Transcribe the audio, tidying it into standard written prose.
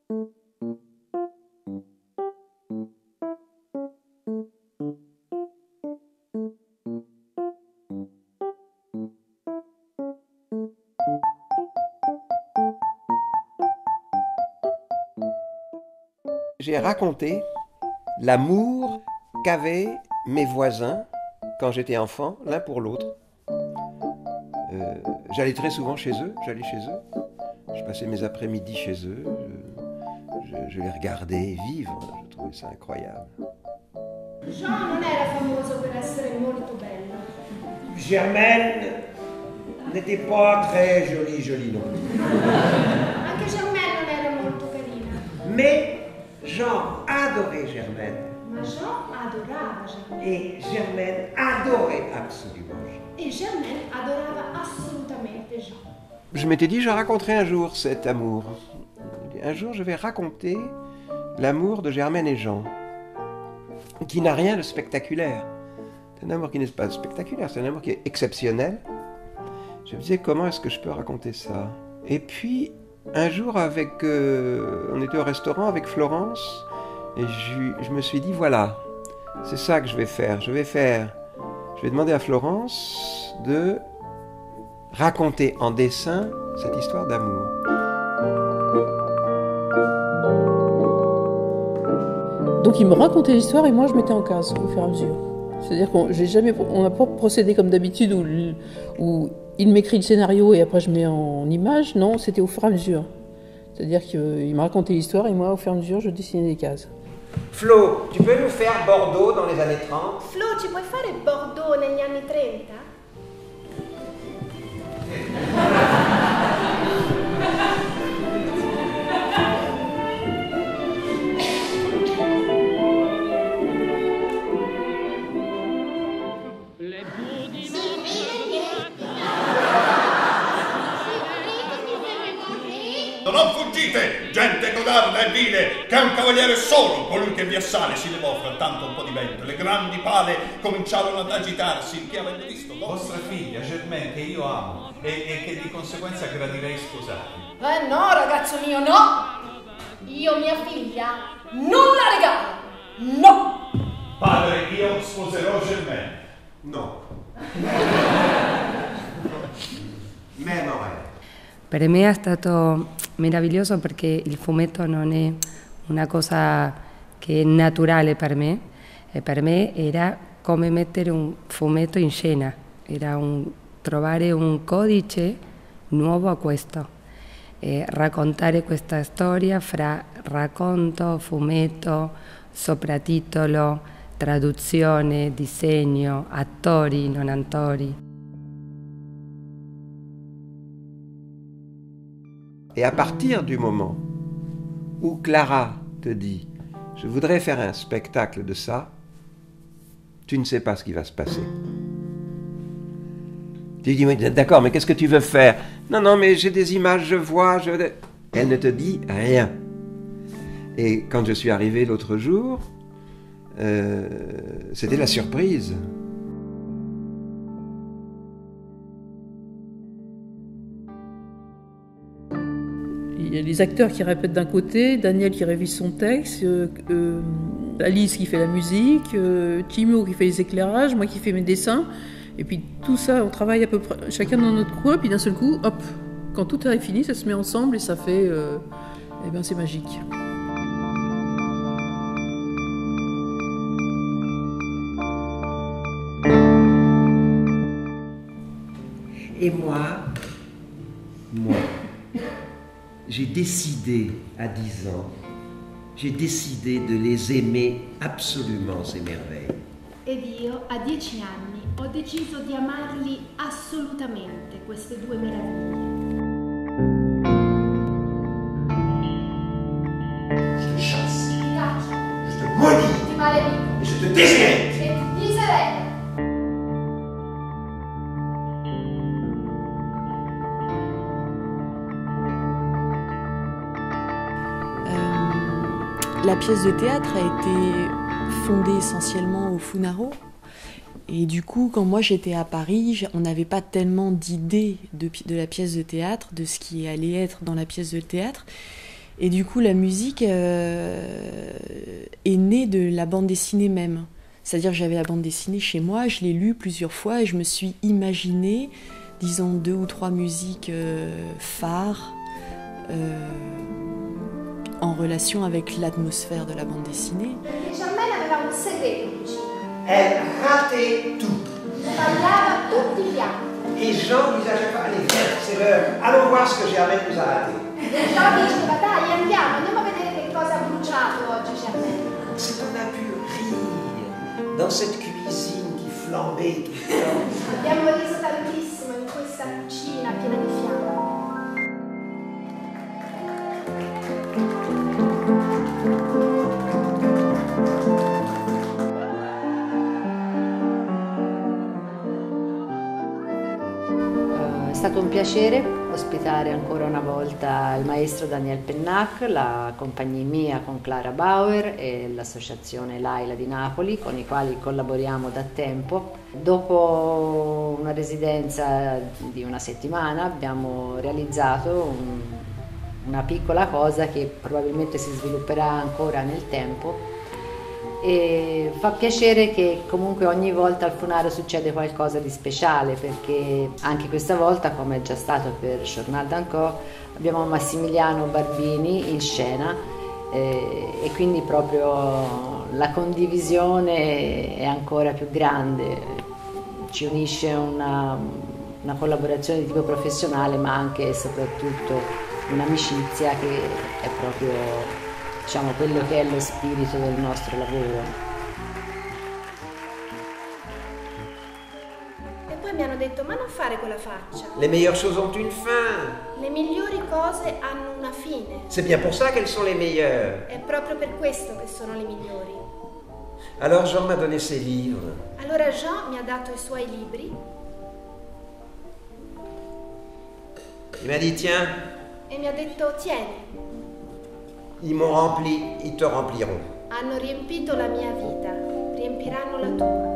J'ai raconté l'amour qu'avaient mes voisins quand j'étais enfant, l'un pour l'autre. J'allais très souvent chez eux, je passais mes après-midi chez eux, je les regardais vivre, je trouvais ça incroyable. Jean non era famoso per essere molto bello. Germaine n'était pas très jolie non plus. Anche Germaine non era molto carina. Mais Jean adorait Germaine. Ma Jean adorava Germaine. Et Germaine adorait absolument Jean. E Germaine adorava assolutamente Jean. Je m'étais dit, je raconterai un jour cet amour. Un jour, je vais raconter l'amour de Germaine et Jean, qui n'a rien de spectaculaire. C'est un amour qui n'est pas spectaculaire, c'est un amour qui est exceptionnel. Je me disais, comment est-ce que je peux raconter ça? Et puis, un jour, on était au restaurant avec Florence, et je me suis dit, voilà, c'est ça que je vais faire. Je vais demander à Florence de raconter en dessin cette histoire d'amour. Donc il me racontait l'histoire et moi je mettais en case au fur et à mesure. C'est-à-dire on n'a pas procédé comme d'habitude où il m'écrit le scénario et après je mets en image. Non, c'était au fur et à mesure. C'est-à-dire qu'il me racontait l'histoire et moi au fur et à mesure je dessinais des cases. Flo, tu peux nous faire Bordeaux dans les années 30? Flo, ci puoi fare Bordeaux negli anni 30? Non fuggite, gente codarda e vile, che è un cavaliere solo, colui che vi assale si levò frattanto un po' di vento, le grandi pale cominciarono ad agitarsi, il che avendo visto... Vostra figlia, Germaine, che io amo e che di conseguenza gradirei sposarmi. No, ragazzo mio, no! Io mia figlia non la regalo! No! Padre, io sposerò Germaine. No. Meno male. Per me è stato meraviglioso perché il fumetto non è una cosa che è naturale per me. E per me era come mettere un fumetto in scena, era trovare un codice nuovo a questo, e raccontare questa storia fra racconto, fumetto, sopratitolo, traduzione, disegno, attori, non attori. Et à partir du moment où Clara te dit « Je voudrais faire un spectacle de ça », tu ne sais pas ce qui va se passer. Tu dis « D'accord, mais qu'est-ce que tu veux faire ?»« Non, mais j'ai des images, je vois, Elle ne te dit rien. Et quand je suis arrivé l'autre jour, c'était la surprise. Il y a les acteurs qui répètent d'un côté, Daniel qui révise son texte, Alice qui fait la musique, Timo qui fait les éclairages, moi qui fais mes dessins. Et puis tout ça, on travaille à peu près chacun dans notre coin, puis d'un seul coup, hop, quand tout est fini, ça se met ensemble et ça fait... eh bien c'est magique. Et moi, j'ai décidé à 10 ans, j'ai décidé de les aimer absolument, ces merveilles. Ed io, a 10 anni, ho deciso di amarli assolutamente, queste due meraviglie. Je te chasse, Ti caccio, je te maudis, ti maledico, et je te désirette. e ti diserei. La pièce de théâtre a été fondée essentiellement au Funaro. Et du coup, quand moi j'étais à Paris, on n'avait pas tellement d'idées de la pièce de théâtre, de ce qui allait être dans la pièce de théâtre. Et du coup, la musique est née de la bande dessinée même. C'est-à-dire que j'avais la bande dessinée chez moi, je l'ai lue plusieurs fois et je me suis imaginé, disons, 2 ou 3 musiques phares en relation avec l'atmosphère de la bande dessinée. Germaine aveva un segreto in cucina. Elle ratait tout. Sbagliava tutti i piatti. Et Jean disait à chaque fois, allez, viens, c'est l'heure, allons voir ce que Germaine nous a raté. Jean diceva, dai, andiamo a vedere che cosa ha bruciato oggi Germaine. C'est qu'on a pu rire dans cette cuisine qui flambait tout le temps. Abbiamo riso tantissimo in questa cucina piena di fiamme. È stato un piacere ospitare ancora una volta il maestro Daniel Pennac, la compagnia mia con Clara Bauer e l'associazione Laila di Napoli, con i quali collaboriamo da tempo. Dopo una residenza di una settimana abbiamo realizzato una piccola cosa che probabilmente si svilupperà ancora nel tempo. E fa piacere che comunque ogni volta al Funaro succede qualcosa di speciale, perché anche questa volta, come è già stato per Journal d'Anco, abbiamo Massimiliano Barbini in scena e quindi proprio la condivisione è ancora più grande, ci unisce una collaborazione di tipo professionale, ma anche e soprattutto un'amicizia che è proprio, diciamo, quello che è lo spirito del nostro lavoro. E poi mi hanno detto, ma non fare quella faccia. Les meilleures choses ont une fin. Le migliori cose hanno una fine. C'est bien pour ça qu'elles sont les meilleures. È proprio per questo che sono le migliori. Alors Jean m'a donné ses livres. Allora Jean mi ha dato i suoi libri Il m'a dit, tiens, e mi ha detto, tieni, ils m'ont rempli, ils te rempliront. hanno riempito la mia vita, riempiranno la tua.